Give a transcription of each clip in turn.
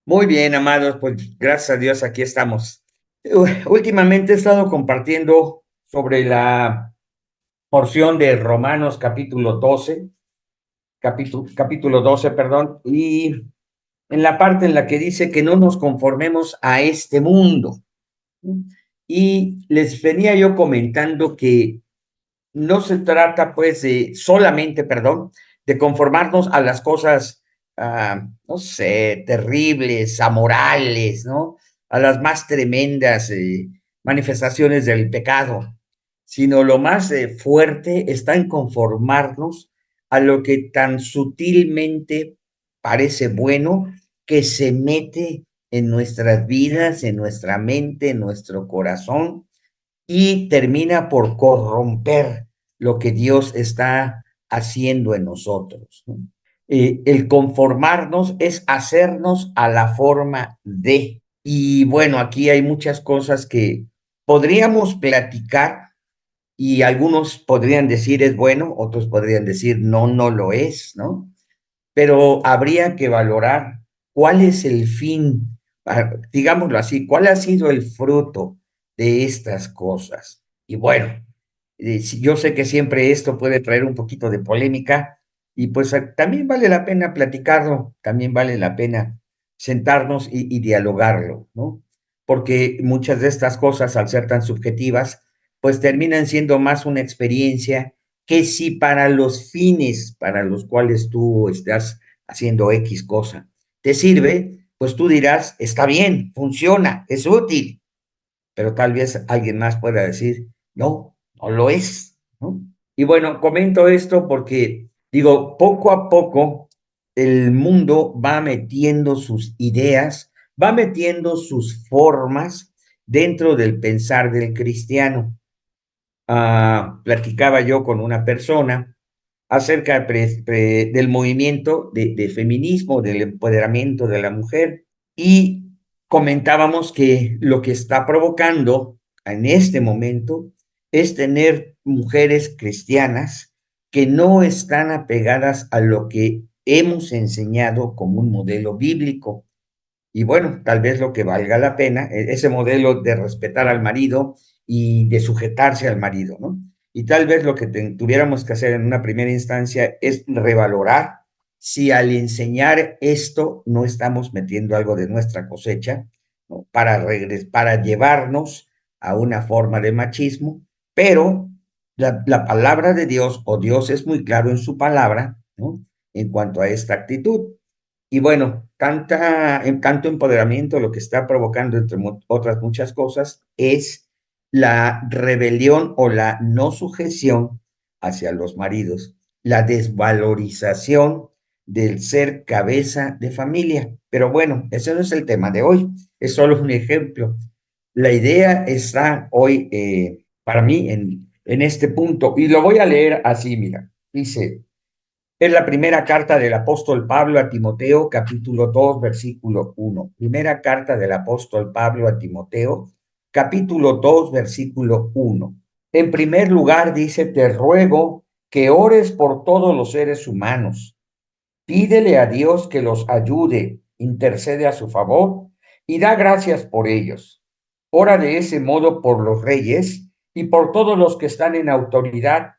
Muy bien, amados, pues gracias a Dios aquí estamos. Últimamente he estado compartiendo sobre la porción de Romanos capítulo 12, perdón, y en la parte en la que dice que no nos conformemos a este mundo. Y les venía yo comentando que no se trata pues de solamente, perdón, de conformarnos a las cosas, no sé, terribles, amorales, ¿no? A las más tremendas manifestaciones del pecado, sino lo más fuerte está en conformarnos a lo que tan sutilmente parece bueno, que se mete en nuestras vidas, en nuestra mente, en nuestro corazón, y termina por corromper lo que Dios está haciendo en nosotros, ¿no? El conformarnos es hacernos a la forma de. Y bueno, aquí hay muchas cosas que podríamos platicar y algunos podrían decir es bueno, otros podrían decir no, no lo es, ¿no? Pero habría que valorar cuál es el fin, digámoslo así, cuál ha sido el fruto de estas cosas. Y bueno, yo sé que siempre esto puede traer un poquito de polémica y pues también vale la pena platicarlo, también vale la pena sentarnos y dialogarlo, ¿no? Porque muchas de estas cosas, al ser tan subjetivas, pues terminan siendo más una experiencia que si para los fines para los cuales tú estás haciendo X cosa te sirve, pues tú dirás, está bien, funciona, es útil, pero tal vez alguien más pueda decir, no, no lo es, ¿no? Y bueno, comento esto porque digo, poco a poco el mundo va metiendo sus ideas, va metiendo sus formas dentro del pensar del cristiano. Platicaba yo con una persona acerca del movimiento de feminismo, del empoderamiento de la mujer, y comentábamos que lo que está provocando en este momento es tener mujeres cristianas que no están apegadas a lo que hemos enseñado como un modelo bíblico. Y bueno, tal vez lo que valga la pena, ese modelo de respetar al marido y de sujetarse al marido, ¿no? Y tal vez lo que tuviéramos que hacer en una primera instancia es revalorar si al enseñar esto no estamos metiendo algo de nuestra cosecha, ¿no? Para llevarnos a una forma de machismo, pero la palabra de Dios o Dios es muy claro en su palabra, ¿no? En cuanto a esta actitud. Y bueno, tanto empoderamiento lo que está provocando, entre otras muchas cosas, es la rebelión o la no sujeción hacia los maridos, la desvalorización del ser cabeza de familia. Pero bueno, ese no es el tema de hoy, es solo un ejemplo. La idea está hoy, para mí, en este punto, y lo voy a leer así, mira, dice, es la primera carta del apóstol Pablo a Timoteo, capítulo 2, versículo 1. Primera carta del apóstol Pablo a Timoteo, capítulo 2, versículo 1. En primer lugar dice, te ruego que ores por todos los seres humanos. Pídele a Dios que los ayude, intercede a su favor y da gracias por ellos. Ora de ese modo por los reyes y por todos los que están en autoridad,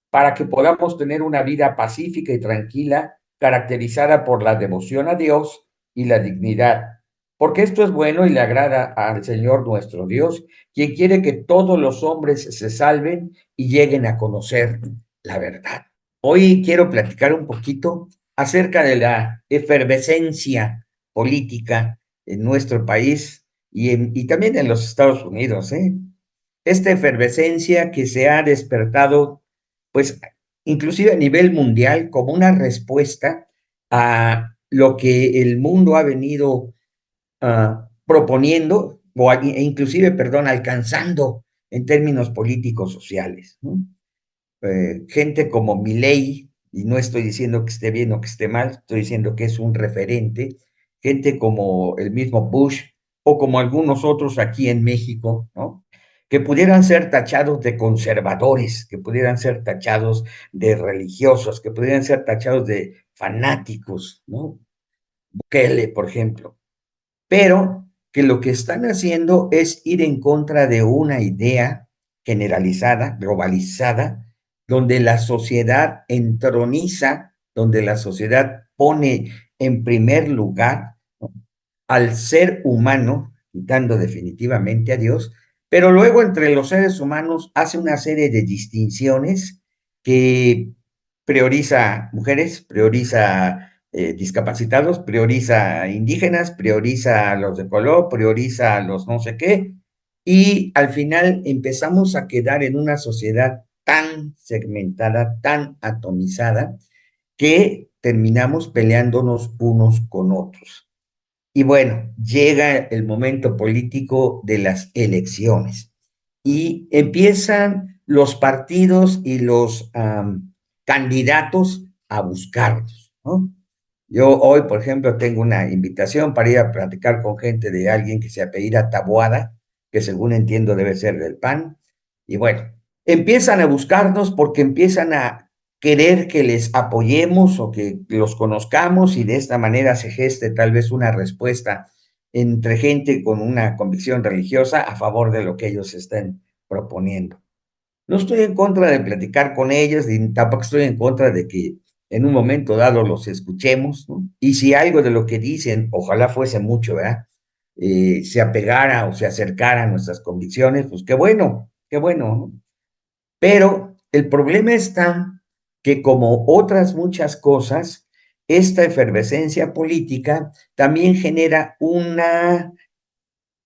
para que podamos tener una vida pacífica y tranquila, caracterizada por la devoción a Dios y la dignidad. Porque esto es bueno y le agrada al Señor nuestro Dios, quien quiere que todos los hombres se salven y lleguen a conocer la verdad. Hoy quiero platicar un poquito acerca de la efervescencia política en nuestro país y también en los Estados Unidos, ¿eh? Esta efervescencia que se ha despertado, pues, inclusive a nivel mundial, como una respuesta a lo que el mundo ha venido proponiendo, inclusive, perdón, alcanzando en términos políticos sociales, ¿no? Gente como Milei, y no estoy diciendo que esté bien o que esté mal, estoy diciendo que es un referente, gente como el mismo Bush o como algunos otros aquí en México, ¿no? Que pudieran ser tachados de conservadores, que pudieran ser tachados de religiosos, que pudieran ser tachados de fanáticos, ¿no? Bukele, por ejemplo, pero que lo que están haciendo es ir en contra de una idea generalizada, globalizada, donde la sociedad entroniza, donde la sociedad pone en primer lugar, ¿no?, al ser humano, quitando definitivamente a Dios, pero luego entre los seres humanos hace una serie de distinciones que prioriza mujeres, prioriza discapacitados, prioriza indígenas, prioriza a los de color, prioriza a los no sé qué, y al final empezamos a quedar en una sociedad tan segmentada, tan atomizada, que terminamos peleándonos unos con otros. Y bueno, llega el momento político de las elecciones y empiezan los partidos y los candidatos a buscarnos, ¿no? Yo hoy, por ejemplo, tengo una invitación para ir a platicar con gente de alguien que se apellida Taboada, que según entiendo debe ser del PAN. Y bueno, empiezan a buscarnos porque empiezan a querer que les apoyemos o que los conozcamos y de esta manera se geste tal vez una respuesta entre gente con una convicción religiosa a favor de lo que ellos estén proponiendo. No estoy en contra de platicar con ellos, ni tampoco estoy en contra de que en un momento dado los escuchemos, ¿no? Y si algo de lo que dicen, ojalá fuese mucho, ¿verdad? Se apegara o se acercara a nuestras convicciones, pues qué bueno, ¿no? Pero el problema está que como otras muchas cosas, esta efervescencia política también genera una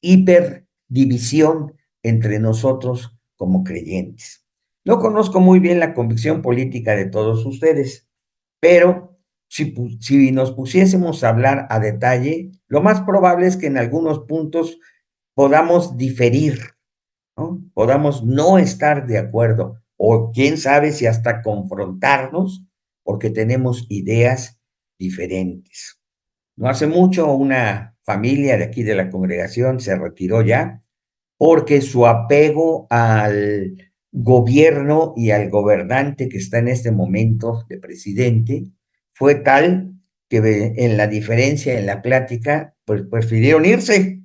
hiperdivisión entre nosotros como creyentes. No conozco muy bien la convicción política de todos ustedes, pero si nos pusiésemos a hablar a detalle, lo más probable es que en algunos puntos podamos diferir, ¿no? Podamos no estar de acuerdo, o quién sabe si hasta confrontarnos, porque tenemos ideas diferentes. No hace mucho una familia de aquí de la congregación se retiró ya porque su apego al gobierno y al gobernante que está en este momento de presidente fue tal que en la diferencia en la plática, pues prefirieron irse,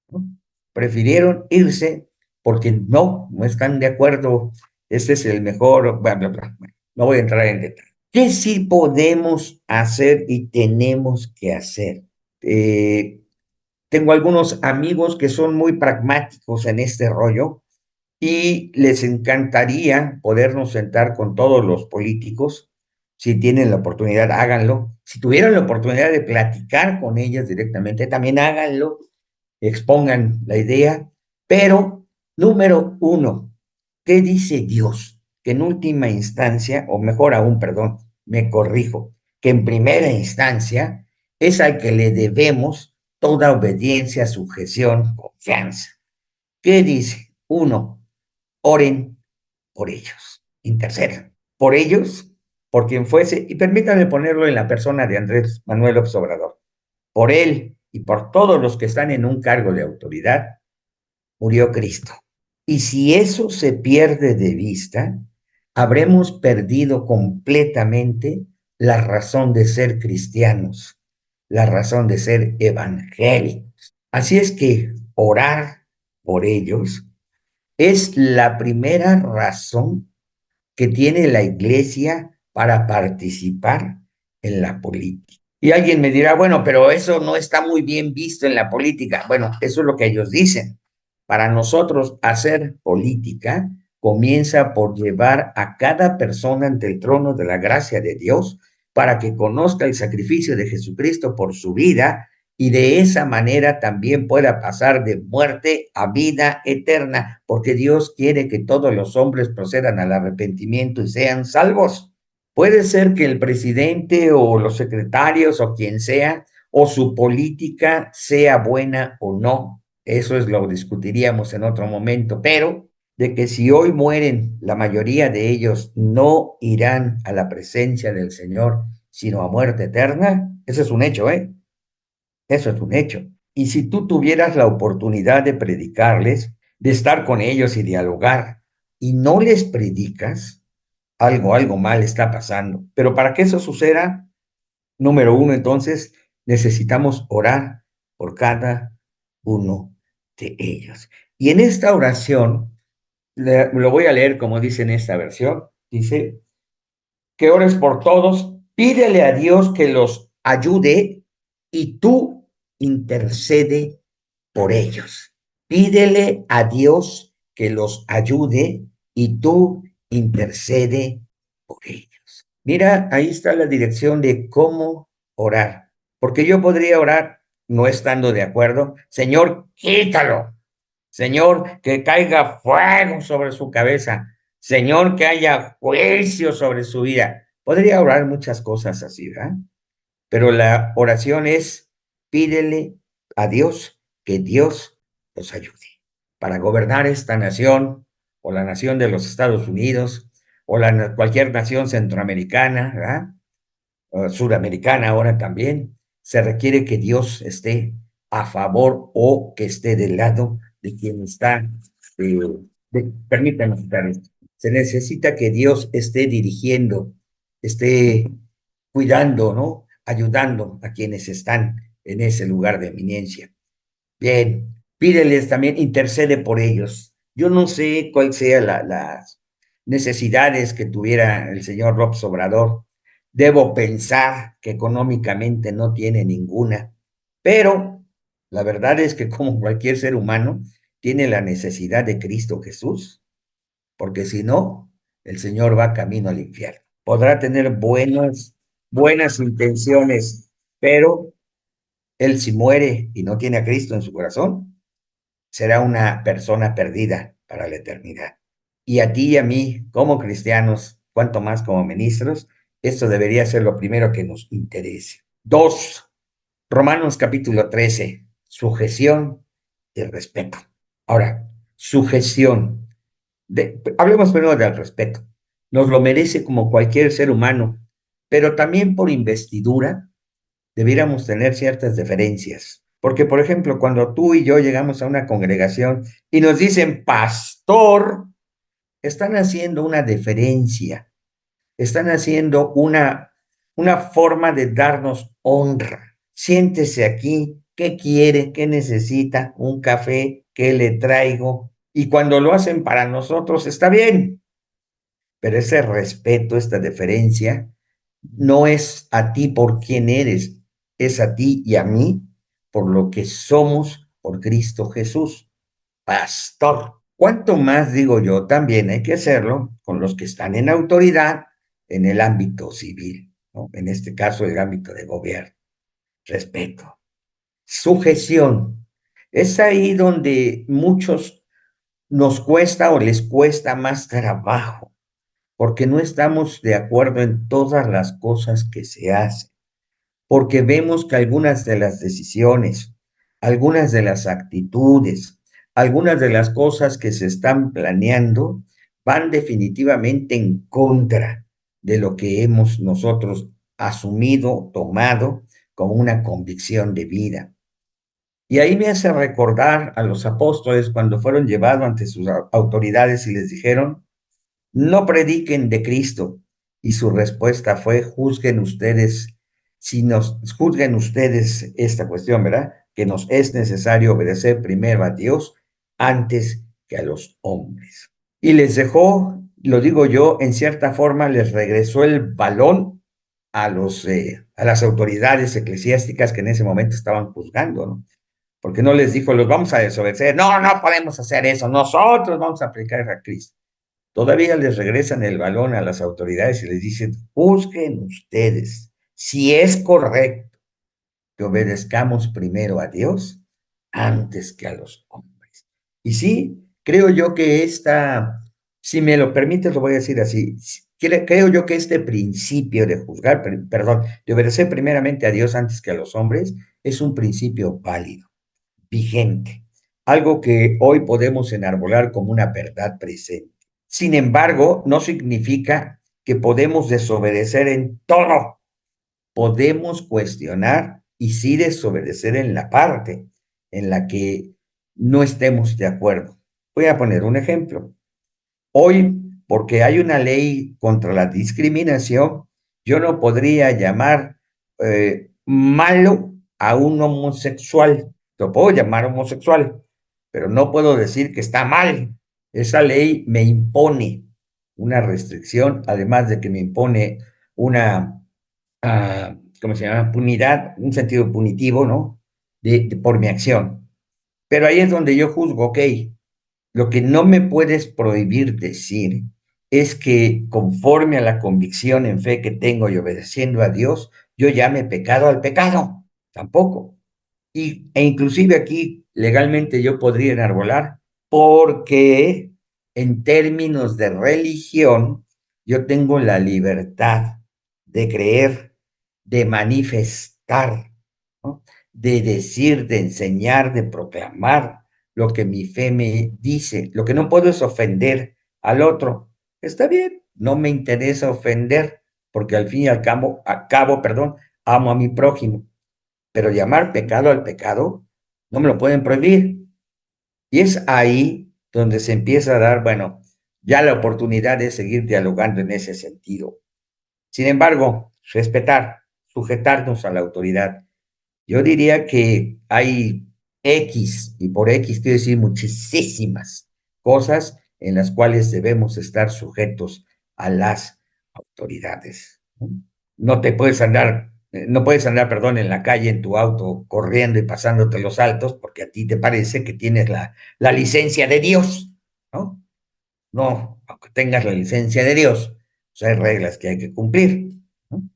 ¿no? Prefirieron irse porque no están de acuerdo, este es el mejor, bla, bla, bla. No voy a entrar en detalle. ¿Qué sí podemos hacer y tenemos que hacer? Eh, Tengo algunos amigos que son muy pragmáticos en este rollo y les encantaría podernos sentar con todos los políticos. Si tienen la oportunidad, háganlo. Si tuvieran la oportunidad de platicar con ellos directamente, también háganlo, expongan la idea. Pero, número uno, ¿qué dice Dios? Que en última instancia, o mejor aún, perdón, me corrijo, que en primera instancia es al que le debemos toda obediencia, sujeción, confianza. ¿Qué dice? Uno, oren por ellos, intercedan por ellos, por quien fuese, y permítanme ponerlo en la persona de Andrés Manuel López Obrador. Por él y por todos los que están en un cargo de autoridad, murió Cristo. Y si eso se pierde de vista, habremos perdido completamente la razón de ser cristianos, la razón de ser evangélicos. Así es que orar por ellos es la primera razón que tiene la iglesia para participar en la política. Y alguien me dirá, bueno, pero eso no está muy bien visto en la política. Bueno, eso es lo que ellos dicen. Para nosotros, hacer política comienza por llevar a cada persona ante el trono de la gracia de Dios para que conozca el sacrificio de Jesucristo por su vida y de esa manera también pueda pasar de muerte a vida eterna, porque Dios quiere que todos los hombres procedan al arrepentimiento y sean salvos. Puede ser que el presidente o los secretarios o quien sea, o su política sea buena o no, eso es lo discutiríamos en otro momento, pero de que si hoy mueren, la mayoría de ellos no irán a la presencia del Señor, sino a muerte eterna, eso es un hecho, ¿eh? Eso es un hecho. Y si tú tuvieras la oportunidad de predicarles, de estar con ellos y dialogar, y no les predicas, algo mal está pasando. Pero para que eso suceda, número uno, entonces, necesitamos orar por cada uno de ellos. Y en esta oración, lo voy a leer como dice en esta versión, dice, que ores por todos, pídele a Dios que los ayude y tú intercede por ellos. Pídele a Dios que los ayude y tú intercede por ellos. Mira, ahí está la dirección de cómo orar. Porque yo podría orar no estando de acuerdo. Señor, quítalo. Señor, que caiga fuego sobre su cabeza. Señor, que haya juicio sobre su vida. Podría orar muchas cosas así, ¿verdad? Pero la oración es, pídele a Dios que Dios los ayude para gobernar esta nación o la nación de los Estados Unidos o cualquier nación centroamericana, ¿verdad? Suramericana ahora también. Se requiere que Dios esté a favor o que esté del lado de quien está. eh, Permítanme citar esto. Se necesita que Dios esté dirigiendo, esté cuidando, ¿no? Ayudando a quienes están en ese lugar de eminencia. Bien, pídeles también, intercede por ellos. Yo no sé cuál sea las necesidades que tuviera el señor López Obrador. Debo pensar que económicamente no tiene ninguna, pero la verdad es que como cualquier ser humano, tiene la necesidad de Cristo Jesús, porque si no, el Señor va camino al infierno. Podrá tener buenas intenciones, pero él si muere y no tiene a Cristo en su corazón, será una persona perdida para la eternidad. Y a ti y a mí, como cristianos, cuanto más como ministros, esto debería ser lo primero que nos interese. Dos, Romanos capítulo 13, sujeción y respeto. Ahora, sujeción. Hablemos primero del respeto. Nos lo merece como cualquier ser humano, pero también por investidura debiéramos tener ciertas deferencias. Porque, por ejemplo, cuando tú y yo llegamos a una congregación y nos dicen pastor, están haciendo una deferencia, están haciendo una forma de darnos honra. Siéntese aquí, ¿qué quiere? ¿Qué necesita? ¿Un café? ¿Qué le traigo? Y cuando lo hacen para nosotros, está bien, pero ese respeto, esta deferencia, no es a ti por quien eres, es a ti y a mí por lo que somos por Cristo Jesús. Pastor. ¿Cuánto más digo yo? También hay que hacerlo con los que están en autoridad en el ámbito civil, ¿no? En este caso, el ámbito de gobierno. Respeto. Sujeción. Es ahí donde muchos nos cuesta o les cuesta más trabajo, porque no estamos de acuerdo en todas las cosas que se hacen, porque vemos que algunas de las decisiones, algunas de las actitudes, algunas de las cosas que se están planeando van definitivamente en contra de lo que hemos nosotros asumido, tomado como una convicción de vida. Y ahí me hace recordar a los apóstoles cuando fueron llevados ante sus autoridades y les dijeron, no prediquen de Cristo. Y su respuesta fue, juzguen ustedes, si nos juzguen ustedes esta cuestión, ¿verdad? Que nos es necesario obedecer primero a Dios antes que a los hombres. Y les dejó, lo digo yo, en cierta forma les regresó el balón a las autoridades eclesiásticas que en ese momento estaban juzgando, ¿no? Porque no les dijo, los vamos a desobedecer. No, no podemos hacer eso. Nosotros vamos a aplicar a Cristo. Todavía les regresan el balón a las autoridades y les dicen, juzguen ustedes si es correcto que obedezcamos primero a Dios antes que a los hombres. Y sí, creo yo que si me lo permites, lo voy a decir así, creo yo que este principio de juzgar, perdón, de obedecer primeramente a Dios antes que a los hombres, es un principio válido, vigente, algo que hoy podemos enarbolar como una verdad presente. Sin embargo, no significa que podemos desobedecer en todo. Podemos cuestionar y sí desobedecer en la parte, en la que no estemos de acuerdo. Voy a poner un ejemplo. Hoy, porque hay una ley contra la discriminación, yo no podría llamar malo a un homosexual. Lo puedo llamar homosexual, pero no puedo decir que está mal. Esa ley me impone una restricción, además de que me impone una, ¿cómo se llama? Punidad, un sentido punitivo, ¿no? Por mi acción. Pero ahí es donde yo juzgo, ok, lo que no me puedes prohibir decir es que conforme a la convicción en fe que tengo y obedeciendo a Dios, yo llame pecado al pecado. Tampoco. E inclusive aquí legalmente yo podría enarbolar porque en términos de religión yo tengo la libertad de creer, de manifestar, ¿no? De decir, de enseñar, de proclamar lo que mi fe me dice. Lo que no puedo es ofender al otro. Está bien, no me interesa ofender porque al fin y perdón, amo a mi prójimo, pero llamar pecado al pecado no me lo pueden prohibir. Y es ahí donde se empieza a dar, bueno, ya la oportunidad de seguir dialogando en ese sentido. Sin embargo, respetar, sujetarnos a la autoridad. Yo diría que hay X, y por X quiero decir muchísimas cosas en las cuales debemos estar sujetos a las autoridades. No puedes andar, perdón, en la calle en tu auto corriendo y pasándote los altos porque a ti te parece que tienes la licencia de Dios, ¿no? No, aunque tengas la licencia de Dios, pues hay reglas que hay que cumplir, ¿no?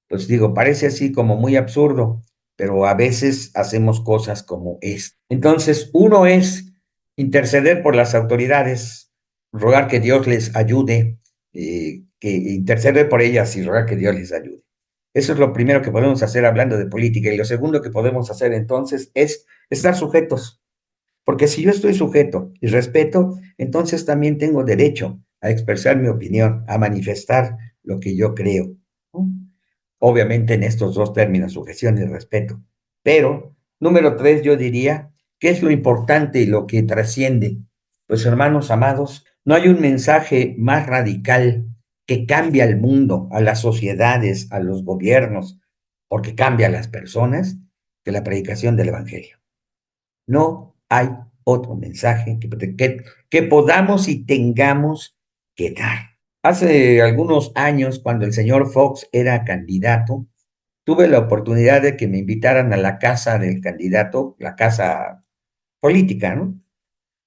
Pues digo, parece así como muy absurdo, pero a veces hacemos cosas como es. Entonces, uno es interceder por las autoridades, rogar que Dios les ayude, que interceder por ellas y rogar que Dios les ayude. Eso es lo primero que podemos hacer hablando de política. Y lo segundo que podemos hacer entonces es estar sujetos. Porque si yo estoy sujeto y respeto, entonces también tengo derecho a expresar mi opinión, a manifestar lo que yo creo, ¿no? Obviamente en estos dos términos, sujeción y respeto. Pero, número tres, yo diría, ¿qué es lo importante y lo que trasciende? Pues hermanos amados, no hay un mensaje más radical que cambia al mundo, a las sociedades, a los gobiernos, porque cambia a las personas, que la predicación del Evangelio. No hay otro mensaje que podamos y tengamos que dar. Hace algunos años, cuando el señor Fox era candidato, tuve la oportunidad de que me invitaran a la casa del candidato, la casa política, ¿no?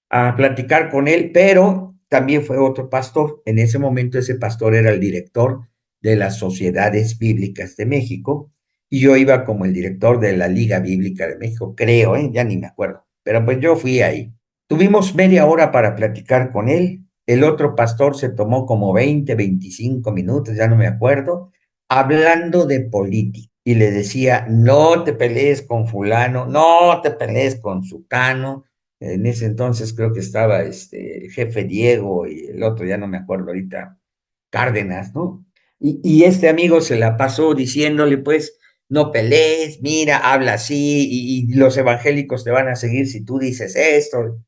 A platicar con él, pero también fue otro pastor. En ese momento ese pastor era el director de las Sociedades Bíblicas de México y yo iba como el director de la Liga Bíblica de México, creo, ¿eh? Ya ni me acuerdo, pero pues yo fui ahí. Tuvimos media hora para platicar con él. El otro pastor se tomó como 20, 25 minutos, ya no me acuerdo, hablando de política. Y le decía, no te pelees con fulano, no te pelees con sutano. En ese entonces creo que estaba el jefe Diego y el otro, ya no me acuerdo ahorita, Cárdenas, ¿no? Y este amigo se la pasó diciéndole, pues, no pelees, mira, habla así, y los evangélicos te van a seguir si tú dices esto.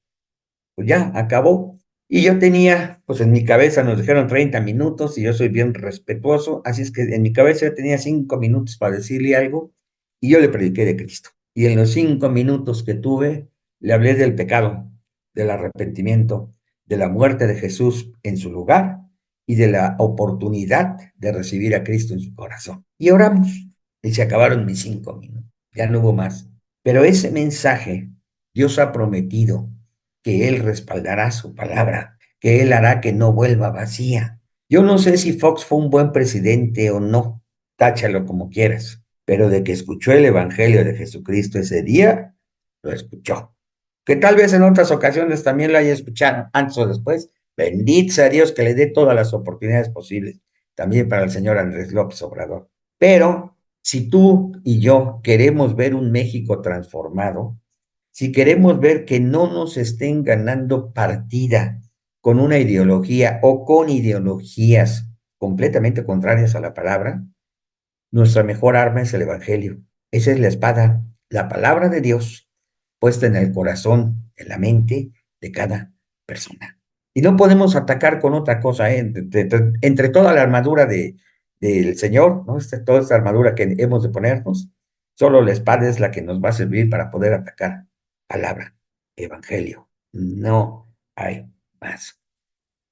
Pues ya, acabó. Y yo tenía, pues en mi cabeza nos dijeron 30 minutos y yo soy bien respetuoso, así es que en mi cabeza yo tenía 5 minutos para decirle algo y yo le prediqué de Cristo. Y en los 5 minutos que tuve, le hablé del pecado, del arrepentimiento, de la muerte de Jesús en su lugar y de la oportunidad de recibir a Cristo en su corazón. Y oramos y se acabaron mis 5 minutos, ya no hubo más. Pero ese mensaje Dios ha prometido que Él respaldará su palabra, que Él hará que no vuelva vacía. Yo no sé si Fox fue un buen presidente o no, táchalo como quieras, pero de que escuchó el Evangelio de Jesucristo ese día, lo escuchó. Que tal vez en otras ocasiones también lo haya escuchado, antes o después. Bendito sea Dios que le dé todas las oportunidades posibles, también para el señor Andrés López Obrador. Pero si tú y yo queremos ver un México transformado, si queremos ver que no nos estén ganando partida con una ideología o con ideologías completamente contrarias a la palabra, nuestra mejor arma es el Evangelio. Esa es la espada, la palabra de Dios, puesta en el corazón, en la mente de cada persona. Y no podemos atacar con otra cosa, ¿eh? Entre toda la armadura del Señor, ¿no? Toda esta armadura que hemos de ponernos, solo la espada es la que nos va a servir para poder atacar. Palabra, evangelio. No hay más.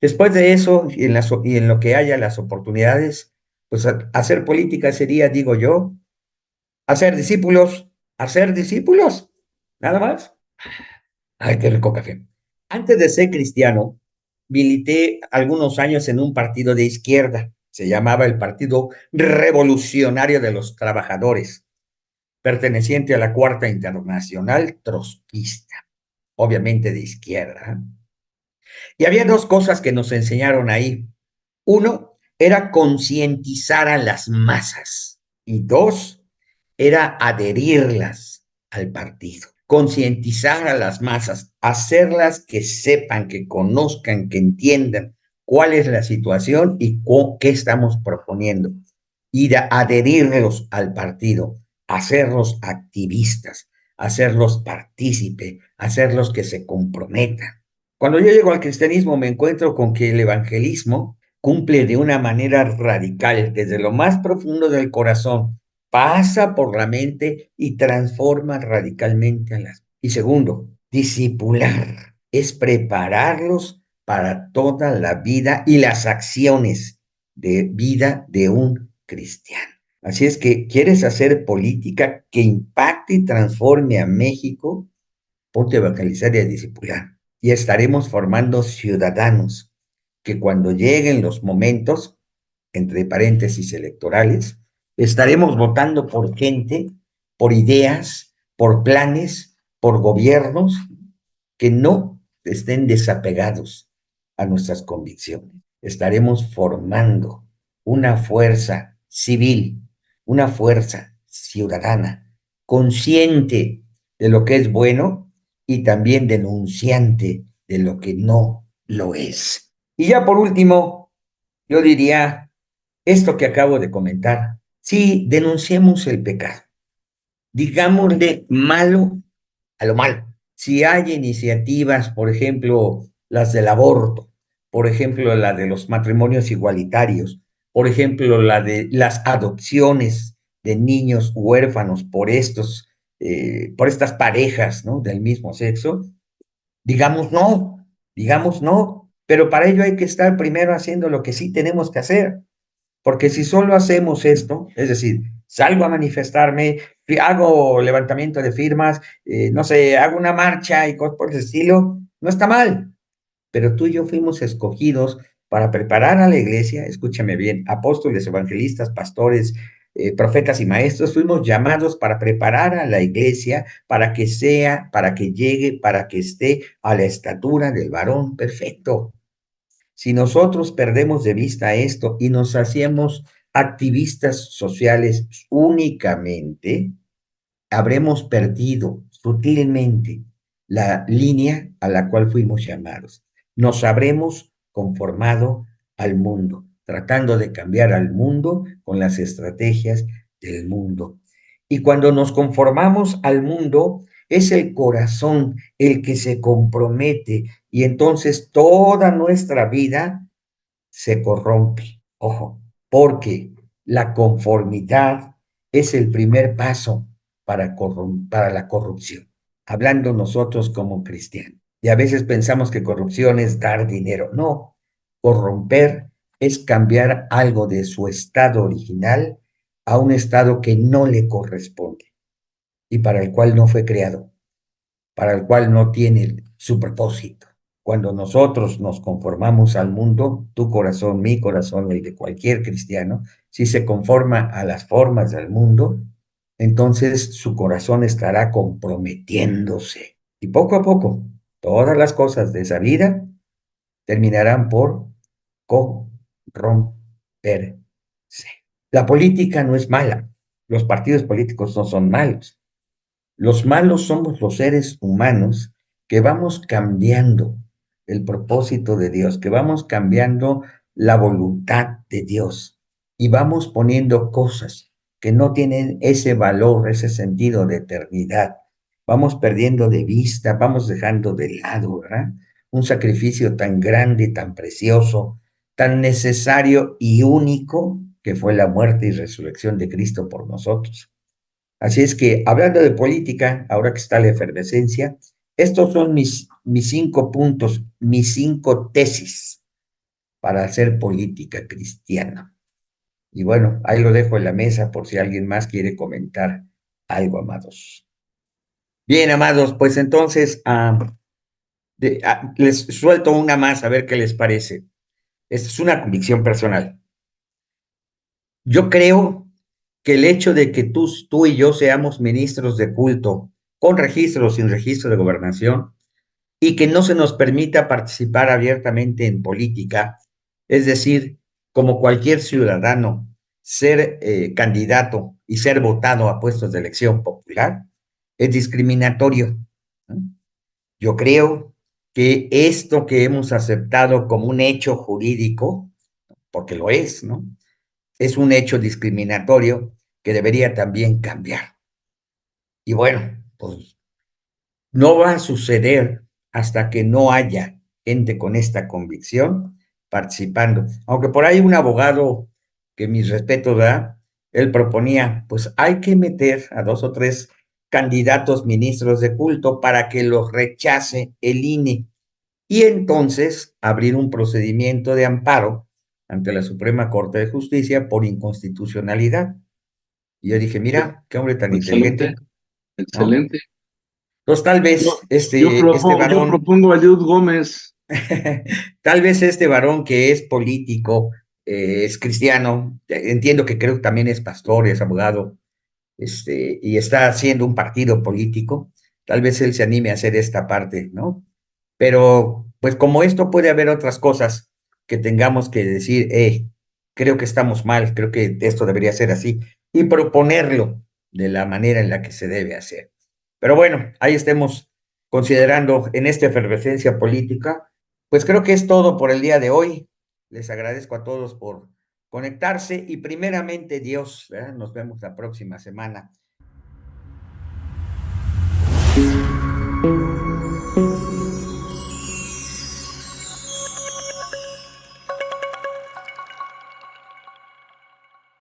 Después de eso, y en lo que haya las oportunidades, pues hacer política sería, digo yo, hacer discípulos, nada más. Ay, qué rico café. Antes de ser cristiano, milité algunos años en un partido de izquierda. Se llamaba el Partido Revolucionario de los Trabajadores, perteneciente a la Cuarta Internacional Trotskista, obviamente de izquierda. Y había dos cosas que nos enseñaron ahí. Uno era concientizar a las masas y dos era adherirlas al partido. Concientizar a las masas, hacerlas que sepan, que conozcan, que entiendan cuál es la situación y qué estamos proponiendo. Ir a adherirlos al partido, hacerlos activistas, hacerlos partícipe, hacerlos que se comprometan. Cuando yo llego al cristianismo me encuentro con que el evangelismo cumple de una manera radical, desde lo más profundo del corazón, pasa por la mente y transforma radicalmente a las. Y segundo, discipular es prepararlos para toda la vida y las acciones de vida de un cristiano. Así es que, ¿quieres hacer política que impacte y transforme a México? Ponte a evangelizar y a discipular. Y estaremos formando ciudadanos que cuando lleguen los momentos, entre paréntesis electorales, estaremos votando por gente, por ideas, por planes, por gobiernos que no estén desapegados a nuestras convicciones. Estaremos formando una fuerza civil, una fuerza ciudadana, consciente de lo que es bueno y también denunciante de lo que no lo es. Y ya por último, yo diría esto que acabo de comentar. Sí, denunciemos el pecado. Digámosle malo a lo malo. Si hay iniciativas, por ejemplo, las del aborto, por ejemplo, la de los matrimonios igualitarios, por ejemplo, la de las adopciones de niños huérfanos por estas parejas, ¿no? Del mismo sexo, digamos no, pero para ello hay que estar primero haciendo lo que sí tenemos que hacer. Porque si solo hacemos esto, es decir, salgo a manifestarme, hago levantamiento de firmas, no sé, hago una marcha y cosas por el estilo, no está mal. Pero tú y yo fuimos escogidos para preparar a la iglesia, escúchame bien, apóstoles, evangelistas, pastores, profetas y maestros, fuimos llamados para preparar a la iglesia para que sea, para que llegue, para que esté a la estatura del varón perfecto. Si nosotros perdemos de vista esto y nos hacemos activistas sociales únicamente, habremos perdido sutilmente la línea a la cual fuimos llamados. Nos habremos conformado al mundo, tratando de cambiar al mundo con las estrategias del mundo. Y cuando nos conformamos al mundo, es el corazón el que se compromete y entonces toda nuestra vida se corrompe. Ojo, porque la conformidad es el primer paso para la corrupción, hablando nosotros como cristianos. Y a veces pensamos que corrupción es dar dinero. No, corromper es cambiar algo de su estado original a un estado que no le corresponde y para el cual no fue creado, para el cual no tiene su propósito. Cuando nosotros nos conformamos al mundo, tu corazón, mi corazón, el de cualquier cristiano, si se conforma a las formas del mundo, entonces su corazón estará comprometiéndose. Y poco a poco, todas las cosas de esa vida terminarán por corromperse. La política no es mala, los partidos políticos no son malos. Los malos somos los seres humanos que vamos cambiando el propósito de Dios, que vamos cambiando la voluntad de Dios y vamos poniendo cosas que no tienen ese valor, ese sentido de eternidad. vamos perdiendo de vista, vamos dejando de lado, ¿verdad? Un sacrificio tan grande, tan precioso, tan necesario y único que fue la muerte y resurrección de Cristo por nosotros. Así es que, hablando de política, ahora que está la efervescencia, estos son mis 5 puntos, mis 5 tesis para hacer política cristiana. Y bueno, ahí lo dejo en la mesa por si alguien más quiere comentar algo, amados. Bien, amados, pues entonces les suelto una más a ver qué les parece. Esta es una convicción personal. Yo creo que el hecho de que tú y yo seamos ministros de culto, con registro o sin registro de gobernación, y que no se nos permita participar abiertamente en política, es decir, como cualquier ciudadano, ser candidato y ser votado a puestos de elección popular, es discriminatorio, ¿no? Yo creo que esto que hemos aceptado como un hecho jurídico, porque lo es, ¿no? Es un hecho discriminatorio que debería también cambiar. Y bueno, pues no va a suceder hasta que no haya gente con esta convicción participando. Aunque por ahí un abogado que mis respetos da, él proponía, pues hay que meter a 2 o 3 candidatos ministros de culto para que los rechace el INE y entonces abrir un procedimiento de amparo ante la Suprema Corte de Justicia por inconstitucionalidad. Y yo dije, mira, qué hombre tan Excelente, inteligente, ¿no? excelente. Entonces tal Yo, vez este yo varón, propongo a Eliud Gómez. tal vez este varón que es político, es cristiano, entiendo que creo que también es pastor, es abogado, y está haciendo un partido político, tal vez él se anime a hacer esta parte, ¿no? Pero, pues como esto puede haber otras cosas que tengamos que decir, creo que estamos mal, creo que esto debería ser así, y proponerlo de la manera en la que se debe hacer. Pero bueno, ahí estemos considerando en esta efervescencia política, pues creo que es todo por el día de hoy. Les agradezco a todos por conectarse y primeramente Dios, ¿verdad? Nos vemos la próxima semana.